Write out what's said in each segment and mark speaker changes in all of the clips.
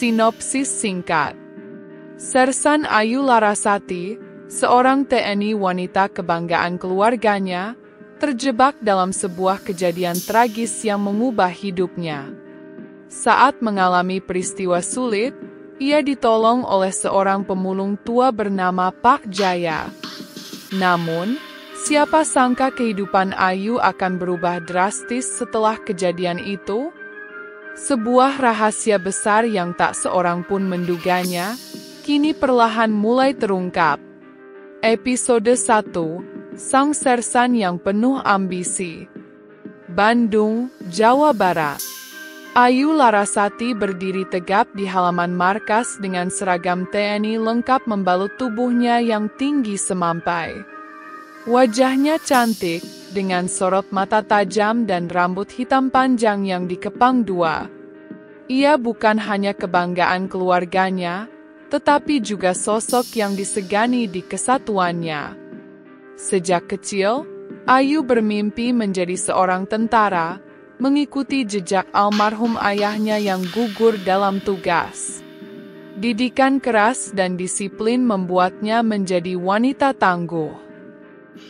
Speaker 1: Sinopsis singkat. Sersan Ayu Larasati, seorang TNI wanita kebanggaan keluarganya, terjebak dalam sebuah kejadian tragis yang mengubah hidupnya. Saat mengalami peristiwa sulit, ia ditolong oleh seorang pemulung tua bernama Pak Jaya. Namun, siapa sangka kehidupan Ayu akan berubah drastis setelah kejadian itu? Sebuah rahasia besar yang tak seorang pun menduganya, kini perlahan mulai terungkap. Episode 1, Sang Sersan yang Penuh Ambisi. Bandung, Jawa Barat. Ayu Larasati berdiri tegap di halaman markas dengan seragam TNI lengkap membalut tubuhnya yang tinggi semampai. Wajahnya cantik, dengan sorot mata tajam dan rambut hitam panjang yang dikepang dua. Ia bukan hanya kebanggaan keluarganya, tetapi juga sosok yang disegani di kesatuannya. Sejak kecil, Ayu bermimpi menjadi seorang tentara, mengikuti jejak almarhum ayahnya yang gugur dalam tugas. Didikan keras dan disiplin membuatnya menjadi wanita tangguh.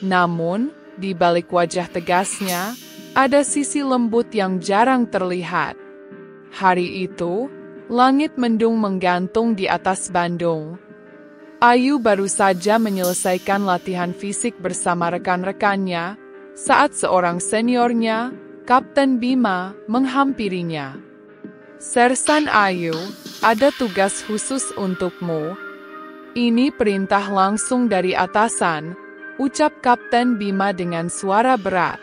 Speaker 1: Namun, di balik wajah tegasnya, ada sisi lembut yang jarang terlihat. Hari itu, langit mendung menggantung di atas Bandung. Ayu baru saja menyelesaikan latihan fisik bersama rekan-rekannya, saat seorang seniornya, Kapten Bima, menghampirinya. "Sersan Ayu, ada tugas khusus untukmu." "Ini perintah langsung dari atasan," ucap Kapten Bima dengan suara berat.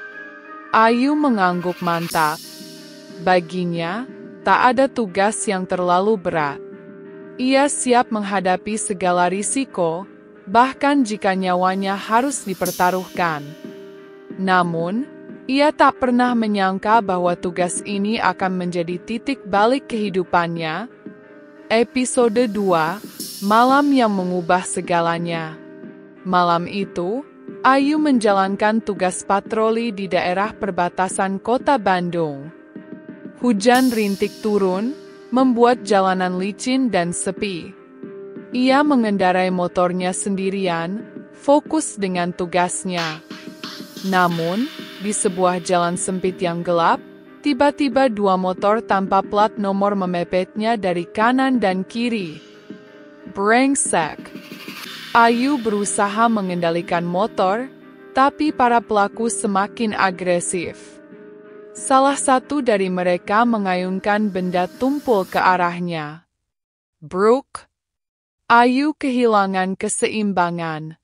Speaker 1: Ayu mengangguk mantap. Baginya, tak ada tugas yang terlalu berat. Ia siap menghadapi segala risiko, bahkan jika nyawanya harus dipertaruhkan. Namun, ia tak pernah menyangka bahwa tugas ini akan menjadi titik balik kehidupannya. Episode 2, Malam yang Mengubah Segalanya. Malam itu, Ayu menjalankan tugas patroli di daerah perbatasan kota Bandung. Hujan rintik turun, membuat jalanan licin dan sepi. Ia mengendarai motornya sendirian, fokus dengan tugasnya. Namun, di sebuah jalan sempit yang gelap, tiba-tiba dua motor tanpa plat nomor memepetnya dari kanan dan kiri. Brengsek! Ayu berusaha mengendalikan motor, tapi para pelaku semakin agresif. Salah satu dari mereka mengayunkan benda tumpul ke arahnya. Bruk! Ayu kehilangan keseimbangan.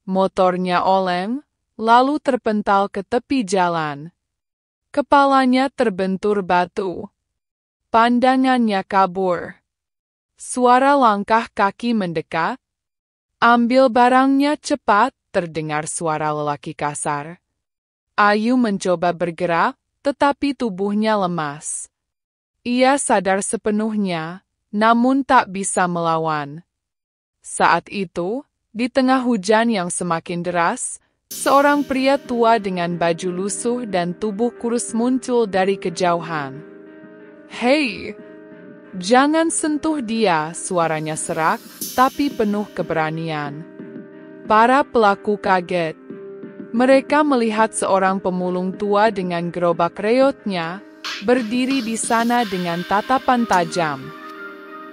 Speaker 1: Motornya oleng, lalu terpental ke tepi jalan. Kepalanya terbentur batu. Pandangannya kabur. Suara langkah kaki mendekat. "Ambil barangnya cepat," terdengar suara lelaki kasar. Ayu mencoba bergerak, tetapi tubuhnya lemas. Ia sadar sepenuhnya, namun tak bisa melawan. Saat itu, di tengah hujan yang semakin deras, seorang pria tua dengan baju lusuh dan tubuh kurus muncul dari kejauhan. "Hei! Jangan sentuh dia," suaranya serak, tapi penuh keberanian. Para pelaku kaget. Mereka melihat seorang pemulung tua dengan gerobak reotnya, berdiri di sana dengan tatapan tajam.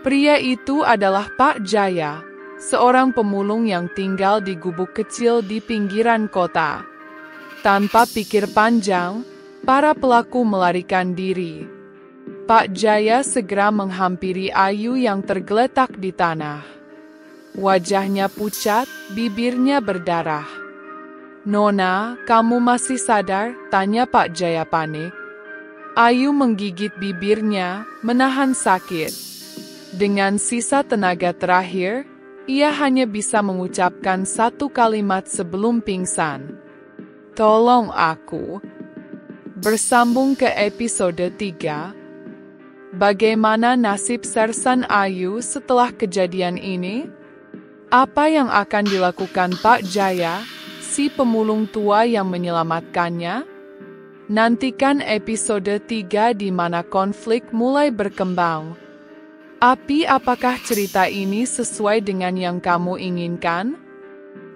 Speaker 1: Pria itu adalah Pak Jaya, seorang pemulung yang tinggal di gubuk kecil di pinggiran kota. Tanpa pikir panjang, para pelaku melarikan diri. Pak Jaya segera menghampiri Ayu yang tergeletak di tanah. Wajahnya pucat, bibirnya berdarah. "Nona, kamu masih sadar?" tanya Pak Jaya panik. Ayu menggigit bibirnya, menahan sakit. Dengan sisa tenaga terakhir, ia hanya bisa mengucapkan satu kalimat sebelum pingsan. "Tolong aku." Bersambung ke episode 3. Bagaimana nasib Sersan Ayu setelah kejadian ini? Apa yang akan dilakukan Pak Jaya, si pemulung tua yang menyelamatkannya? Nantikan episode 3 di mana konflik mulai berkembang. Api, apakah cerita ini sesuai dengan yang kamu inginkan?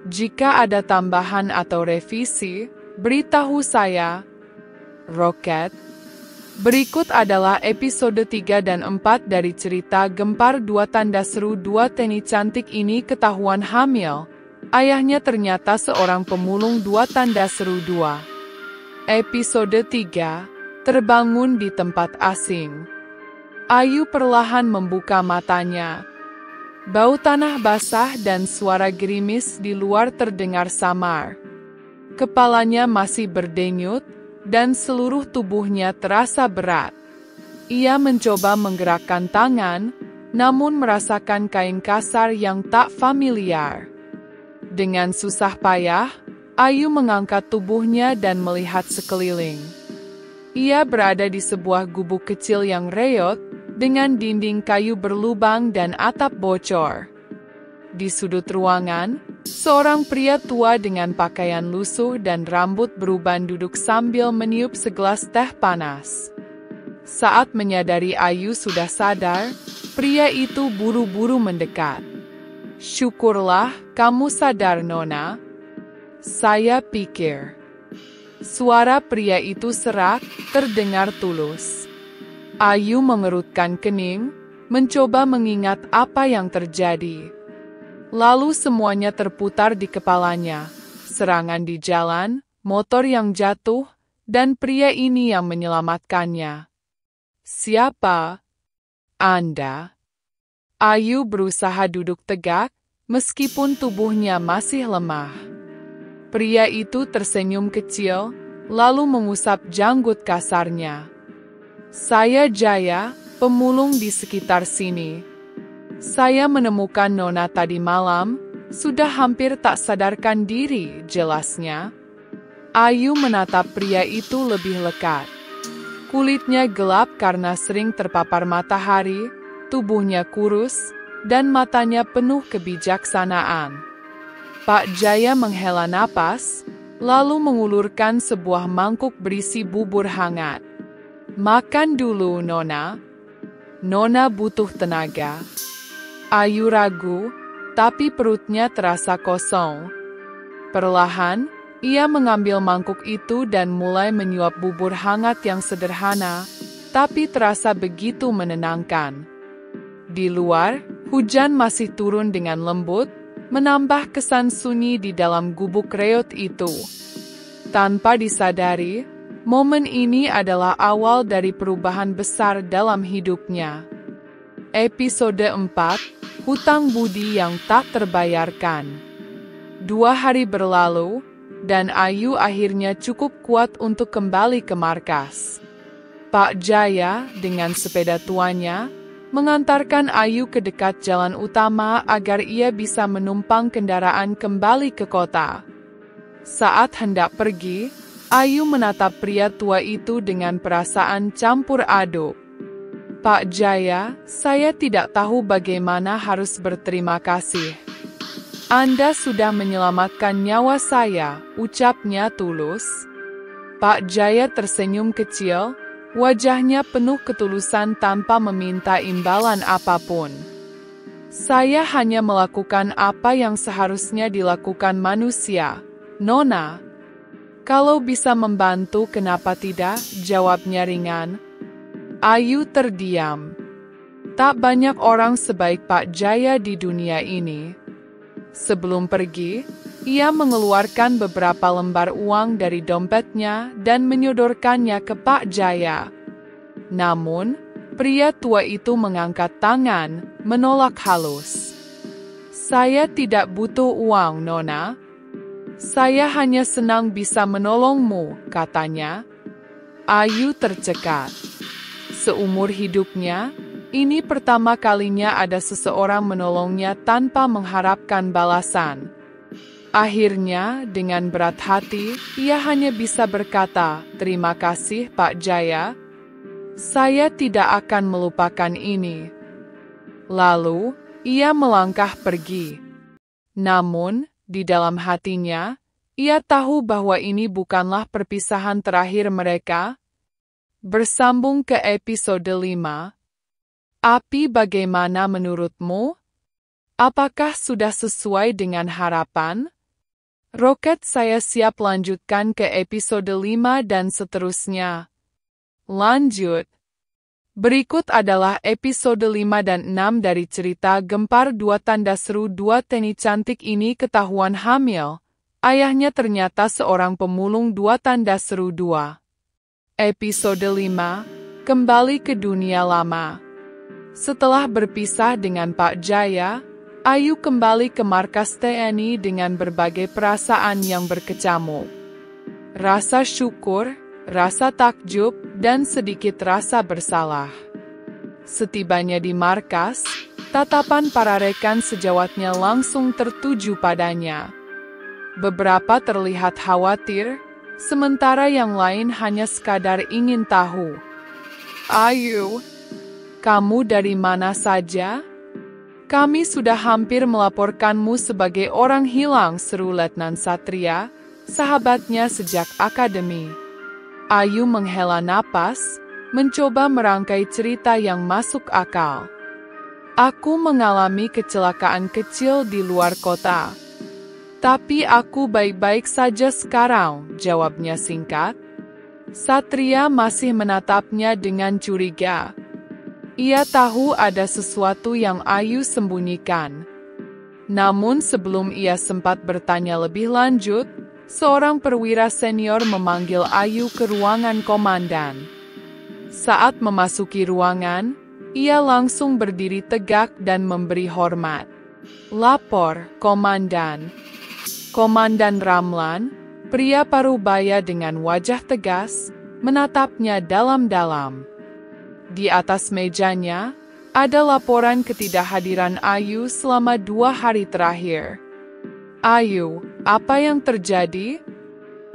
Speaker 1: Jika ada tambahan atau revisi, beritahu saya. Roket. Berikut adalah episode 3 dan 4 dari cerita Gempar 2 tanda seru. 2 Teni cantik ini ketahuan hamil. Ayahnya ternyata seorang pemulung. 2 tanda seru 2. Episode 3, terbangun di tempat asing. Ayu perlahan membuka matanya. Bau tanah basah dan suara gerimis di luar terdengar samar. Kepalanya masih berdenyut, dan seluruh tubuhnya terasa berat. Ia mencoba menggerakkan tangan, namun merasakan kain kasar yang tak familiar. Dengan susah payah, Ayu mengangkat tubuhnya dan melihat sekeliling. Ia berada di sebuah gubuk kecil yang reot, dengan dinding kayu berlubang dan atap bocor. Di sudut ruangan, seorang pria tua dengan pakaian lusuh dan rambut beruban duduk sambil meniup segelas teh panas. Saat menyadari Ayu sudah sadar, pria itu buru-buru mendekat. "Syukurlah kamu sadar, Nona," saya pikir. Suara pria itu serak, terdengar tulus. Ayu mengerutkan kening, mencoba mengingat apa yang terjadi. Lalu semuanya terputar di kepalanya, serangan di jalan, motor yang jatuh, dan pria ini yang menyelamatkannya. "Siapa Anda?" Ayu berusaha duduk tegak, meskipun tubuhnya masih lemah. Pria itu tersenyum kecil, lalu mengusap janggut kasarnya. "Saya Jaya, pemulung di sekitar sini. Saya menemukan Nona tadi malam, sudah hampir tak sadarkan diri," jelasnya. Ayu menatap pria itu lebih lekat. Kulitnya gelap karena sering terpapar matahari, tubuhnya kurus, dan matanya penuh kebijaksanaan. Pak Jaya menghela napas, lalu mengulurkan sebuah mangkuk berisi bubur hangat. "Makan dulu, Nona. Nona butuh tenaga." Ayu ragu, tapi perutnya terasa kosong. Perlahan, ia mengambil mangkuk itu dan mulai menyuap bubur hangat yang sederhana, tapi terasa begitu menenangkan. Di luar, hujan masih turun dengan lembut, menambah kesan sunyi di dalam gubuk reot itu. Tanpa disadari, momen ini adalah awal dari perubahan besar dalam hidupnya. Episode 4, Hutang Budi yang Tak Terbayarkan. 2 hari berlalu, dan Ayu akhirnya cukup kuat untuk kembali ke markas. Pak Jaya, dengan sepeda tuanya, mengantarkan Ayu ke dekat jalan utama agar ia bisa menumpang kendaraan kembali ke kota. Saat hendak pergi, Ayu menatap pria tua itu dengan perasaan campur aduk. "Pak Jaya, saya tidak tahu bagaimana harus berterima kasih. Anda sudah menyelamatkan nyawa saya," ucapnya tulus. Pak Jaya tersenyum kecil, wajahnya penuh ketulusan tanpa meminta imbalan apapun. "Saya hanya melakukan apa yang seharusnya dilakukan manusia, Nona. Kalau bisa membantu, kenapa tidak?" jawabnya ringan. Ayu terdiam. Tak banyak orang sebaik Pak Jaya di dunia ini. Sebelum pergi, ia mengeluarkan beberapa lembar uang dari dompetnya dan menyodorkannya ke Pak Jaya. Namun, pria tua itu mengangkat tangan, menolak halus. "Saya tidak butuh uang, Nona. Saya hanya senang bisa menolongmu," katanya. Ayu tercekat. Seumur hidupnya, ini pertama kalinya ada seseorang menolongnya tanpa mengharapkan balasan. Akhirnya, dengan berat hati, ia hanya bisa berkata, "Terima kasih, Pak Jaya. Saya tidak akan melupakan ini." Lalu, ia melangkah pergi. Namun, di dalam hatinya, ia tahu bahwa ini bukanlah perpisahan terakhir mereka. Bersambung ke episode 5. Api, bagaimana menurutmu? Apakah sudah sesuai dengan harapan? Roket, saya siap lanjutkan ke episode 5 dan seterusnya. Lanjut. Berikut adalah episode 5 dan 6 dari cerita Gempar 2 tanda seru 2. Teni cantik ini ketahuan hamil. Ayahnya ternyata seorang pemulung 2 tanda seru 2. Episode 5, kembali ke dunia lama. Setelah berpisah dengan Pak Jaya, Ayu kembali ke markas TNI dengan berbagai perasaan yang berkecamuk. Rasa syukur, rasa takjub, dan sedikit rasa bersalah. Setibanya di markas, tatapan para rekan sejawatnya langsung tertuju padanya. Beberapa terlihat khawatir, sementara yang lain hanya sekadar ingin tahu. Ayu, kamu dari mana saja? Kami sudah hampir melaporkanmu sebagai orang hilang, seru Letnan Satria, sahabatnya sejak akademi. Ayu menghela napas, mencoba merangkai cerita yang masuk akal. Aku mengalami kecelakaan kecil di luar kota. Tapi aku baik-baik saja sekarang, jawabnya singkat. Satria masih menatapnya dengan curiga. Ia tahu ada sesuatu yang Ayu sembunyikan. Namun sebelum ia sempat bertanya lebih lanjut, seorang perwira senior memanggil Ayu ke ruangan komandan. Saat memasuki ruangan, ia langsung berdiri tegak dan memberi hormat. Lapor, Komandan. Komandan Ramlan, pria parubaya dengan wajah tegas, menatapnya dalam-dalam. Di atas mejanya, ada laporan ketidakhadiran Ayu selama 2 hari terakhir. Ayu, apa yang terjadi?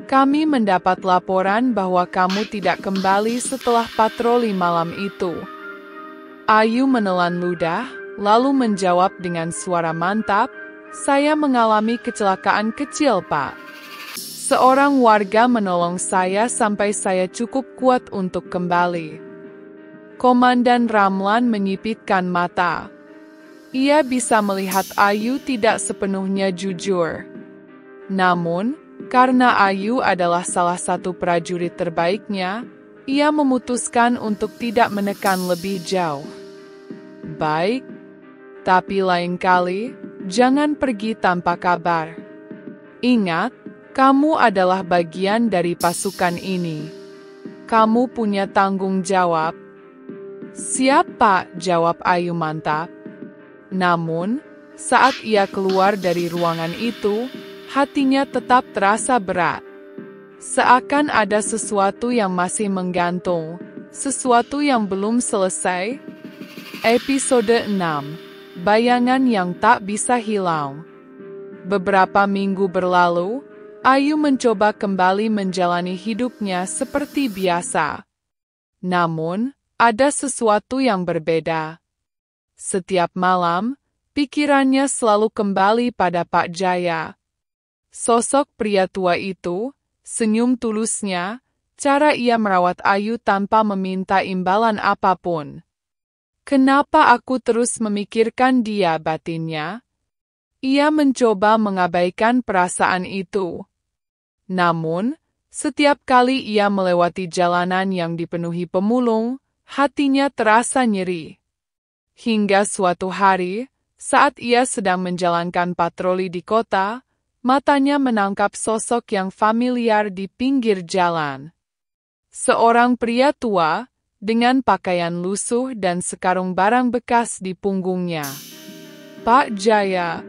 Speaker 1: Kami mendapat laporan bahwa kamu tidak kembali setelah patroli malam itu. Ayu menelan ludah, lalu menjawab dengan suara mantap, saya mengalami kecelakaan kecil, Pak. Seorang warga menolong saya sampai saya cukup kuat untuk kembali. Komandan Ramlan menyipitkan mata. Ia bisa melihat Ayu tidak sepenuhnya jujur. Namun, karena Ayu adalah salah satu prajurit terbaiknya, ia memutuskan untuk tidak menekan lebih jauh. Baik, tapi lain kali, jangan pergi tanpa kabar. Ingat, kamu adalah bagian dari pasukan ini. Kamu punya tanggung jawab. Siap, Pak, jawab Ayu mantap. Namun, saat ia keluar dari ruangan itu, hatinya tetap terasa berat. Seakan ada sesuatu yang masih menggantung, sesuatu yang belum selesai. Episode 6, Bayangan yang tak bisa hilang. Beberapa minggu berlalu, Ayu mencoba kembali menjalani hidupnya seperti biasa. Namun, ada sesuatu yang berbeda. Setiap malam, pikirannya selalu kembali pada Pak Jaya. Sosok pria tua itu, senyum tulusnya, cara ia merawat Ayu tanpa meminta imbalan apapun. Kenapa aku terus memikirkan dia, batinnya? Ia mencoba mengabaikan perasaan itu. Namun, setiap kali ia melewati jalanan yang dipenuhi pemulung, hatinya terasa nyeri. Hingga suatu hari, saat ia sedang menjalankan patroli di kota, matanya menangkap sosok yang familiar di pinggir jalan. Seorang pria tua, dengan pakaian lusuh dan sekarung barang bekas di punggungnya. Pak Jaya.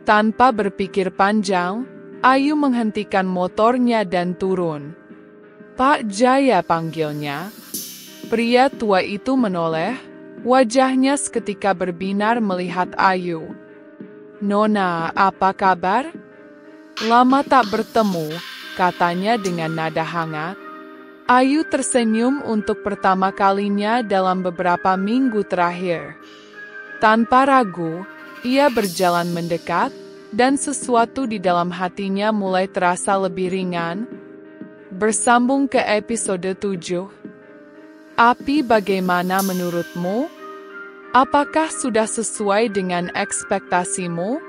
Speaker 1: Tanpa berpikir panjang, Ayu menghentikan motornya dan turun. Pak Jaya, panggilnya. Pria tua itu menoleh, wajahnya seketika berbinar melihat Ayu. Nona, apa kabar? Lama tak bertemu, katanya dengan nada hangat. Ayu tersenyum untuk pertama kalinya dalam beberapa minggu terakhir. Tanpa ragu, ia berjalan mendekat, dan sesuatu di dalam hatinya mulai terasa lebih ringan. Bersambung ke episode 7. Api, bagaimana menurutmu? Apakah sudah sesuai dengan ekspektasimu?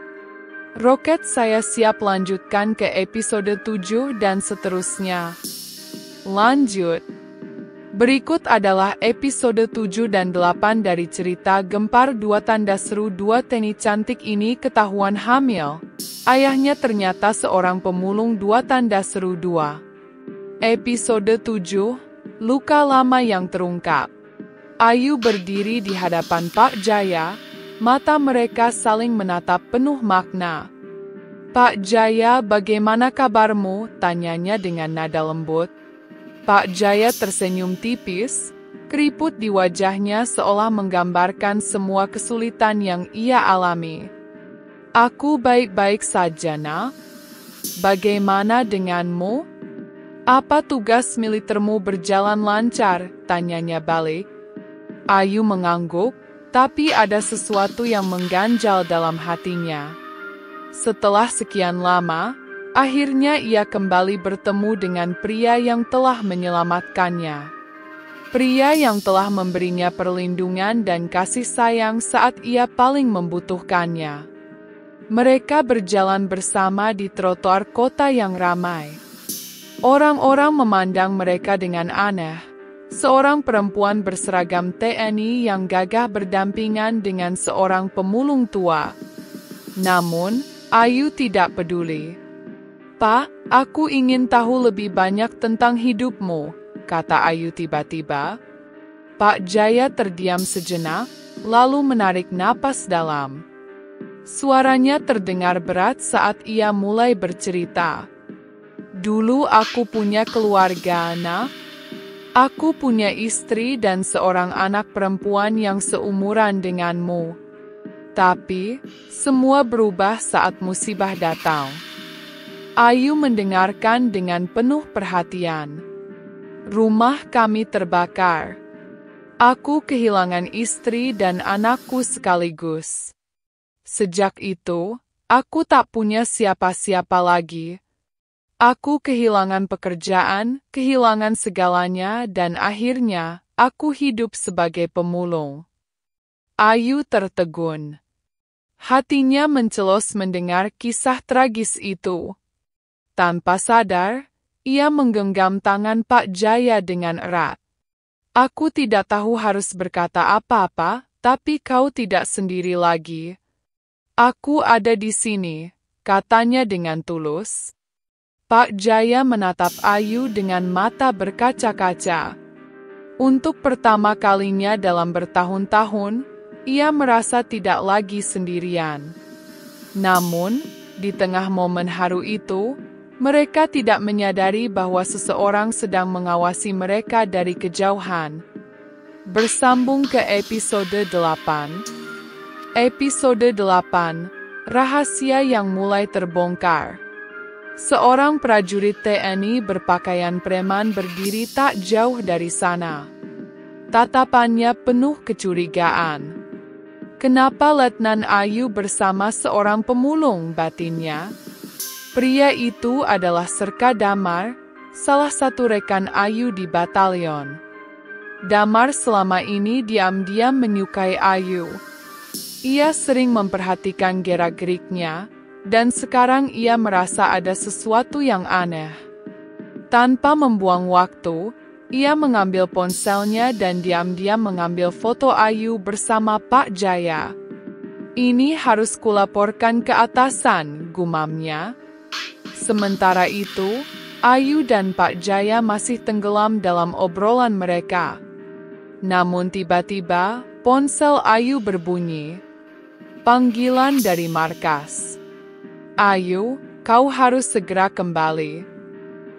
Speaker 1: Roket saya siap lanjutkan ke episode 7 dan seterusnya. Lanjut. Berikut adalah episode 7 dan 8 dari cerita Gempar 2 tanda seru 2 Teni cantik ini ketahuan hamil. Ayahnya ternyata seorang pemulung 2 tanda seru 2. Episode 7, luka lama yang terungkap. Ayu berdiri di hadapan Pak Jaya, mata mereka saling menatap penuh makna. Pak Jaya, bagaimana kabarmu? Tanyanya dengan nada lembut. Pak Jaya tersenyum tipis, keriput di wajahnya seolah menggambarkan semua kesulitan yang ia alami. Aku baik-baik saja, Nak. Bagaimana denganmu? Apa tugas militermu berjalan lancar? Tanyanya balik. Ayu mengangguk, tapi ada sesuatu yang mengganjal dalam hatinya. Setelah sekian lama, akhirnya ia kembali bertemu dengan pria yang telah menyelamatkannya. Pria yang telah memberinya perlindungan dan kasih sayang saat ia paling membutuhkannya. Mereka berjalan bersama di trotoar kota yang ramai. Orang-orang memandang mereka dengan aneh. Seorang perempuan berseragam TNI yang gagah berdampingan dengan seorang pemulung tua. Namun, Ayu tidak peduli. Pak, aku ingin tahu lebih banyak tentang hidupmu, kata Ayu tiba-tiba. Pak Jaya terdiam sejenak, lalu menarik napas dalam. Suaranya terdengar berat saat ia mulai bercerita. Dulu aku punya keluarga, Nak. Aku punya istri dan seorang anak perempuan yang seumuran denganmu. Tapi, semua berubah saat musibah datang. Ayu mendengarkan dengan penuh perhatian. Rumah kami terbakar. Aku kehilangan istri dan anakku sekaligus. Sejak itu, aku tak punya siapa-siapa lagi. Aku kehilangan pekerjaan, kehilangan segalanya, dan akhirnya, aku hidup sebagai pemulung. Ayu tertegun. Hatinya mencelos mendengar kisah tragis itu. Tanpa sadar, ia menggenggam tangan Pak Jaya dengan erat. Aku tidak tahu harus berkata apa-apa, tapi kau tidak sendiri lagi. Aku ada di sini, katanya dengan tulus. Pak Jaya menatap Ayu dengan mata berkaca-kaca. Untuk pertama kalinya dalam bertahun-tahun, ia merasa tidak lagi sendirian. Namun, di tengah momen haru itu, mereka tidak menyadari bahwa seseorang sedang mengawasi mereka dari kejauhan. Bersambung ke episode 8. Episode 8, rahasia yang mulai terbongkar. Seorang prajurit TNI berpakaian preman berdiri tak jauh dari sana. Tatapannya penuh kecurigaan. Kenapa Letnan Ayu bersama seorang pemulung, batinnya? Pria itu adalah Serka Damar, salah satu rekan Ayu di batalion. Damar selama ini diam-diam menyukai Ayu. Ia sering memperhatikan gerak-geriknya, dan sekarang ia merasa ada sesuatu yang aneh. Tanpa membuang waktu, ia mengambil ponselnya dan diam-diam mengambil foto Ayu bersama Pak Jaya. Ini harus kulaporkan ke atasan, gumamnya. Sementara itu, Ayu dan Pak Jaya masih tenggelam dalam obrolan mereka. Namun tiba-tiba, ponsel Ayu berbunyi. Panggilan dari markas. Ayu, kau harus segera kembali.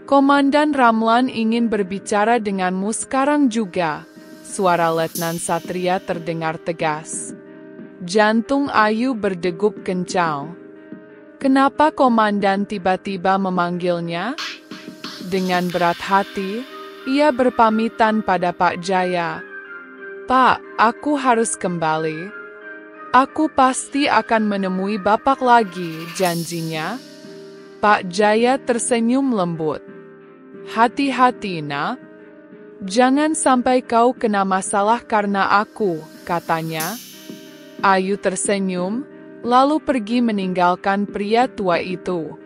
Speaker 1: Komandan Ramlan ingin berbicara denganmu sekarang juga. Suara Letnan Satria terdengar tegas. Jantung Ayu berdegup kencang. Kenapa komandan tiba-tiba memanggilnya? Dengan berat hati, ia berpamitan pada Pak Jaya. Pak, aku harus kembali. Aku pasti akan menemui Bapak lagi, janjinya. Pak Jaya tersenyum lembut. Hati-hati, Nak. Jangan sampai kau kena masalah karena aku, katanya. Ayu tersenyum, lalu pergi meninggalkan pria tua itu.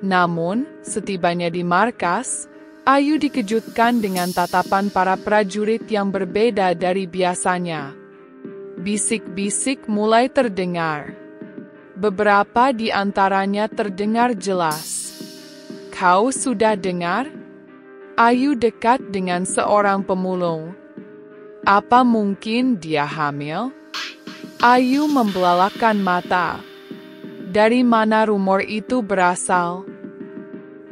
Speaker 1: Namun, setibanya di markas, Ayu dikejutkan dengan tatapan para prajurit yang berbeda dari biasanya. Bisik-bisik mulai terdengar. Beberapa di antaranya terdengar jelas. "Kau sudah dengar?" Ayu dekat dengan seorang pemulung. "Apa mungkin dia hamil?" Ayu membelalakkan mata. Dari mana rumor itu berasal?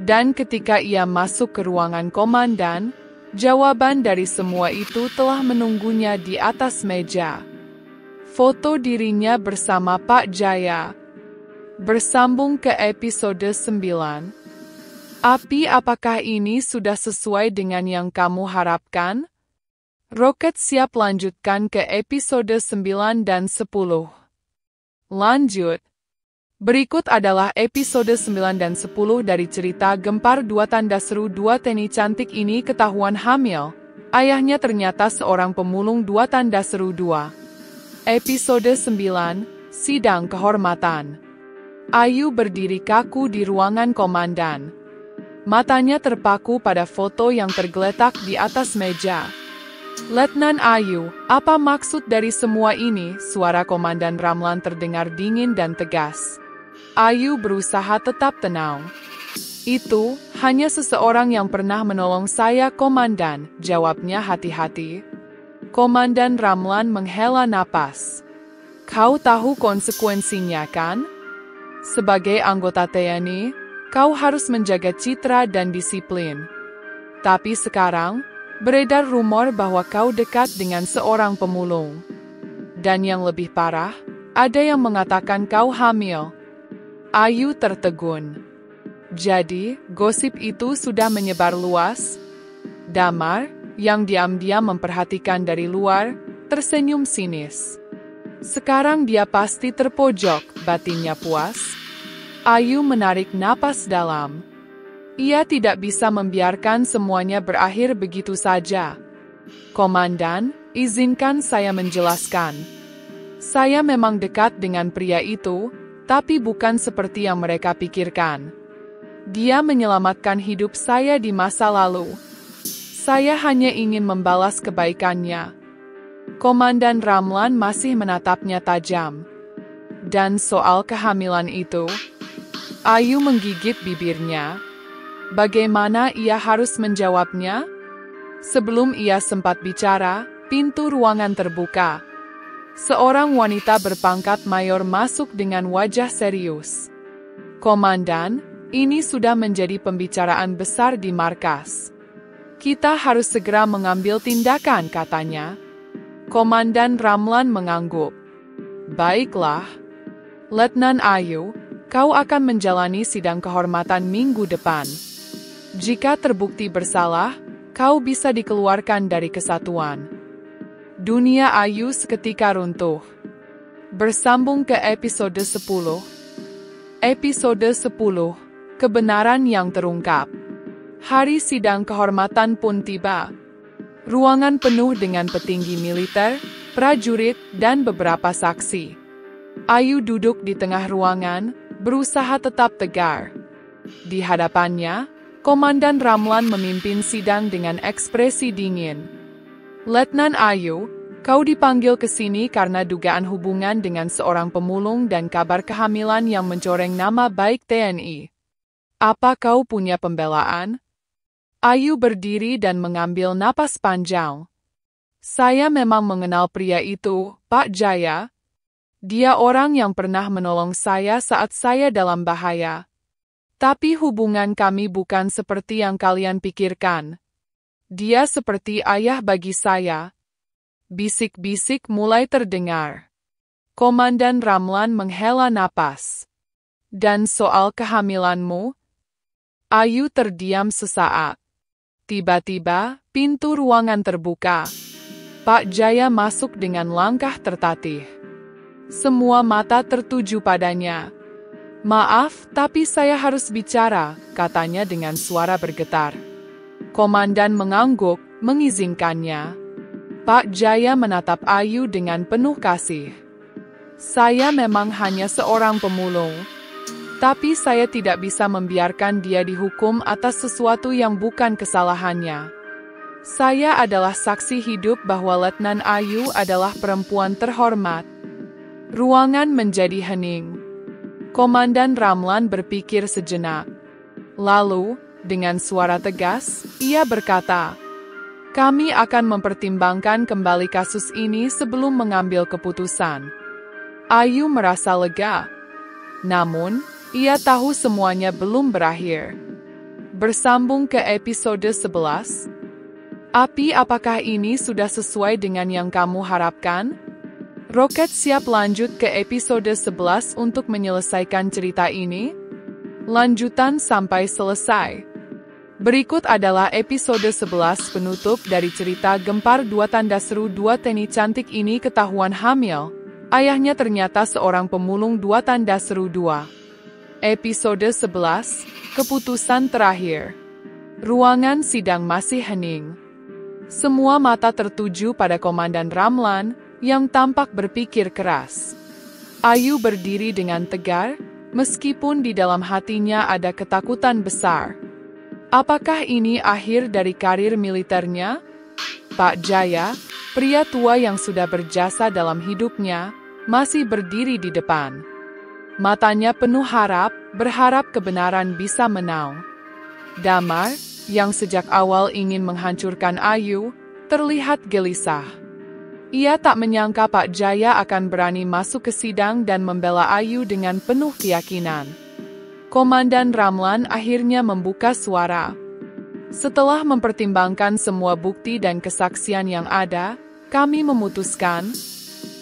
Speaker 1: Dan ketika ia masuk ke ruangan komandan, jawaban dari semua itu telah menunggunya di atas meja. Foto dirinya bersama Pak Jaya. Bersambung ke episode 9. Api, apakah ini sudah sesuai dengan yang kamu harapkan? Roket siap lanjutkan ke episode 9 dan 10. Lanjut. Berikut adalah episode 9 dan 10 dari cerita Gempar 2 tanda seru 2 Teni cantik ini ketahuan hamil. Ayahnya ternyata seorang pemulung 2 tanda seru 2. Episode 9, Sidang Kehormatan. Ayu berdiri kaku di ruangan komandan. Matanya terpaku pada foto yang tergeletak di atas meja. "Letnan Ayu, apa maksud dari semua ini?" Suara Komandan Ramlan terdengar dingin dan tegas. Ayu berusaha tetap tenang. "Itu hanya seseorang yang pernah menolong saya, Komandan," jawabnya hati-hati. Komandan Ramlan menghela napas. "Kau tahu konsekuensinya, kan? Sebagai anggota TNI, kau harus menjaga citra dan disiplin. Tapi sekarang, beredar rumor bahwa kau dekat dengan seorang pemulung. Dan yang lebih parah, ada yang mengatakan kau hamil." Ayu tertegun. "Jadi, gosip itu sudah menyebar luas?" Damar, yang diam-diam memperhatikan dari luar, tersenyum sinis. Sekarang dia pasti terpojok, batinnya puas. Ayu menarik napas dalam. Ia tidak bisa membiarkan semuanya berakhir begitu saja. "Komandan, izinkan saya menjelaskan. Saya memang dekat dengan pria itu, tapi bukan seperti yang mereka pikirkan. Dia menyelamatkan hidup saya di masa lalu. Saya hanya ingin membalas kebaikannya." Komandan Ramlan masih menatapnya tajam. "Dan soal kehamilan itu?" Ayu menggigit bibirnya. Bagaimana ia harus menjawabnya? Sebelum ia sempat bicara, pintu ruangan terbuka. Seorang wanita berpangkat mayor masuk dengan wajah serius. "Komandan, ini sudah menjadi pembicaraan besar di markas. Kita harus segera mengambil tindakan," katanya. Komandan Ramlan mengangguk. "Baiklah. Letnan Ayu, kau akan menjalani sidang kehormatan minggu depan. Jika terbukti bersalah, kau bisa dikeluarkan dari kesatuan." Dunia Ayu seketika runtuh. Bersambung ke episode 10. Episode 10, Kebenaran yang Terungkap. Hari sidang kehormatan pun tiba. Ruangan penuh dengan petinggi militer, prajurit, dan beberapa saksi. Ayu duduk di tengah ruangan, berusaha tetap tegar. Di hadapannya, Komandan Ramlan memimpin sidang dengan ekspresi dingin. "Letnan Ayu, kau dipanggil ke sini karena dugaan hubungan dengan seorang pemulung dan kabar kehamilan yang mencoreng nama baik TNI. Apa kau punya pembelaan?" Ayu berdiri dan mengambil napas panjang. "Saya memang mengenal pria itu, Pak Jaya. Dia orang yang pernah menolong saya saat saya dalam bahaya. Tapi hubungan kami bukan seperti yang kalian pikirkan. Dia seperti ayah bagi saya." Bisik-bisik mulai terdengar. Komandan Ramlan menghela napas. "Dan soal kehamilanmu?" Ayu terdiam sesaat. Tiba-tiba, pintu ruangan terbuka. Pak Jaya masuk dengan langkah tertatih. Semua mata tertuju padanya. "Maaf, tapi saya harus bicara," katanya dengan suara bergetar. Komandan mengangguk, mengizinkannya. Pak Jaya menatap Ayu dengan penuh kasih. Saya memang hanya seorang pemulung, tapi saya tidak bisa membiarkan dia dihukum atas sesuatu yang bukan kesalahannya. Saya adalah saksi hidup bahwa Letnan Ayu adalah perempuan terhormat. Ruangan menjadi hening. Komandan Ramlan berpikir sejenak. Lalu, dengan suara tegas, ia berkata, "Kami akan mempertimbangkan kembali kasus ini sebelum mengambil keputusan." Ayu merasa lega. Namun, ia tahu semuanya belum berakhir. Bersambung ke episode 11. Api, apakah ini sudah sesuai dengan yang kamu harapkan? Roket siap lanjut ke episode 11 untuk menyelesaikan cerita ini. Lanjutan sampai selesai. Berikut adalah episode 11 penutup dari cerita Gempar 2 Teni cantik ini ketahuan hamil. Ayahnya ternyata seorang pemulung 2. Episode 11, keputusan terakhir. Ruangan sidang masih hening. Semua mata tertuju pada Komandan Ramlan yang tampak berpikir keras. Ayu berdiri dengan tegar, meskipun di dalam hatinya ada ketakutan besar. Apakah ini akhir dari karir militernya? Pak Jaya, pria tua yang sudah berjasa dalam hidupnya, masih berdiri di depan. Matanya penuh berharap kebenaran bisa menang. Damar, yang sejak awal ingin menghancurkan Ayu, terlihat gelisah. Ia tak menyangka Pak Jaya akan berani masuk ke sidang dan membela Ayu dengan penuh keyakinan. Komandan Ramlan akhirnya membuka suara. "Setelah mempertimbangkan semua bukti dan kesaksian yang ada, kami memutuskan."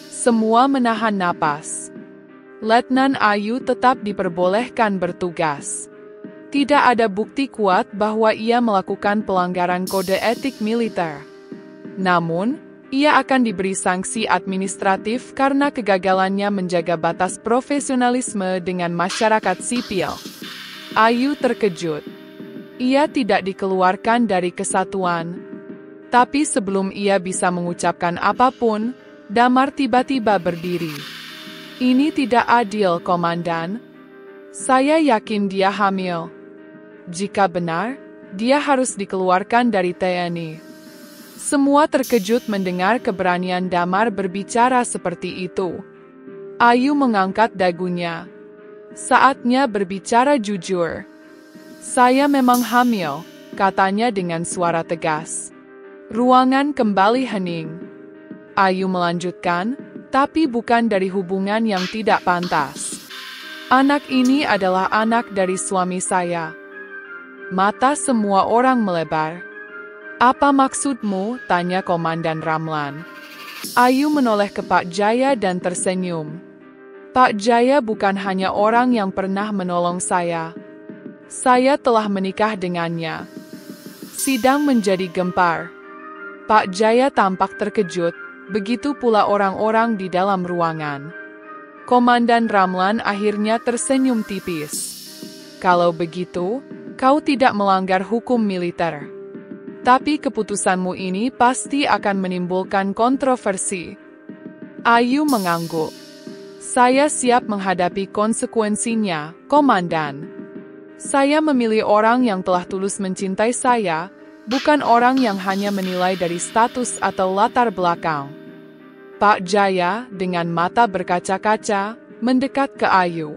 Speaker 1: Semua menahan napas. Letnan Ayu tetap diperbolehkan bertugas. Tidak ada bukti kuat bahwa ia melakukan pelanggaran kode etik militer. Namun, ia akan diberi sanksi administratif karena kegagalannya menjaga batas profesionalisme dengan masyarakat sipil. Ayu terkejut. Ia tidak dikeluarkan dari kesatuan. Tapi sebelum ia bisa mengucapkan apapun, Damar tiba-tiba berdiri. "Ini tidak adil, Komandan. Saya yakin dia hamil. Jika benar, dia harus dikeluarkan dari TNI." Semua terkejut mendengar keberanian Damar berbicara seperti itu. Ayu mengangkat dagunya. "Saatnya berbicara jujur." "Saya memang hamil," katanya dengan suara tegas. Ruangan kembali hening. Ayu melanjutkan, "Tapi bukan dari hubungan yang tidak pantas. Anak ini adalah anak dari suami saya." Mata semua orang melebar. "Apa maksudmu?" tanya Komandan Ramlan. Ayu menoleh ke Pak Jaya dan tersenyum. "Pak Jaya bukan hanya orang yang pernah menolong saya. Saya telah menikah dengannya." Sidang menjadi gempar. Pak Jaya tampak terkejut, begitu pula orang-orang di dalam ruangan. Komandan Ramlan akhirnya tersenyum tipis. "Kalau begitu, kau tidak melanggar hukum militer. Tapi keputusanmu ini pasti akan menimbulkan kontroversi." Ayu mengangguk. "Saya siap menghadapi konsekuensinya, Komandan. Saya memilih orang yang telah tulus mencintai saya, bukan orang yang hanya menilai dari status atau latar belakang." Pak Jaya, dengan mata berkaca-kaca, mendekat ke Ayu.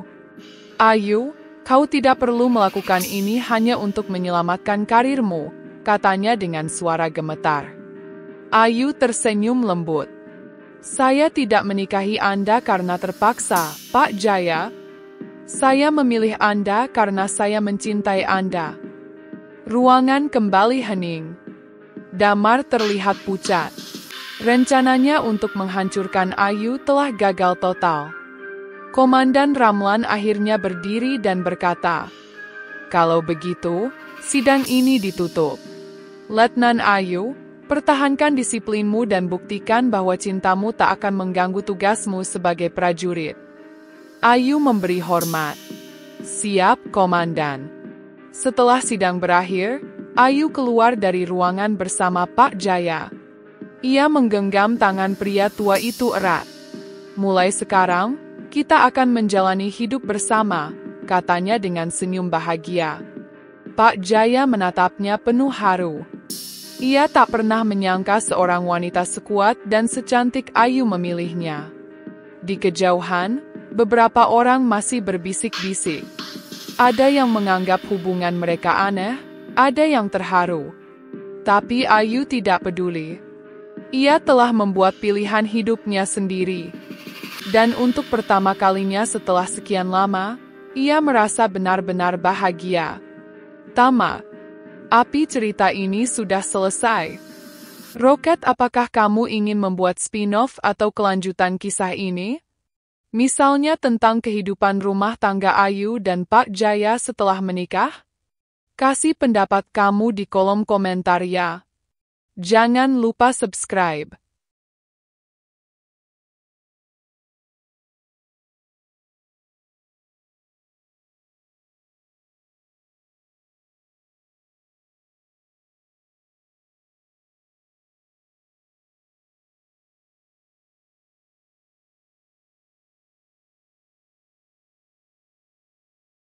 Speaker 1: "Ayu, kau tidak perlu melakukan ini hanya untuk menyelamatkan karirmu," katanya dengan suara gemetar. Ayu tersenyum lembut. "Saya tidak menikahi Anda karena terpaksa, Pak Jaya. Saya memilih Anda karena saya mencintai Anda." Ruangan kembali hening. Damar terlihat pucat. Rencananya untuk menghancurkan Ayu telah gagal total. Komandan Ramlan akhirnya berdiri dan berkata, "Kalau begitu, sidang ini ditutup. Letnan Ayu, pertahankan disiplinmu dan buktikan bahwa cintamu tak akan mengganggu tugasmu sebagai prajurit." Ayu memberi hormat. "Siap, Komandan." Setelah sidang berakhir, Ayu keluar dari ruangan bersama Pak Jaya. Ia menggenggam tangan pria tua itu erat. Mulai sekarang, kita akan menjalani hidup bersama, katanya dengan senyum bahagia. Pak Jaya menatapnya penuh haru. Ia tak pernah menyangka seorang wanita sekuat dan secantik Ayu memilihnya. Di kejauhan, beberapa orang masih berbisik-bisik. Ada yang menganggap hubungan mereka aneh, ada yang terharu. Tapi Ayu tidak peduli. Ia telah membuat pilihan hidupnya sendiri. Dan untuk pertama kalinya setelah sekian lama, ia merasa benar-benar bahagia. Tamat. Api cerita ini sudah selesai. Roket, apakah kamu ingin membuat spin-off atau kelanjutan kisah ini? Misalnya tentang kehidupan rumah tangga Ayu dan Pak Jaya setelah menikah? Kasih pendapat kamu di kolom komentar ya. Jangan lupa subscribe.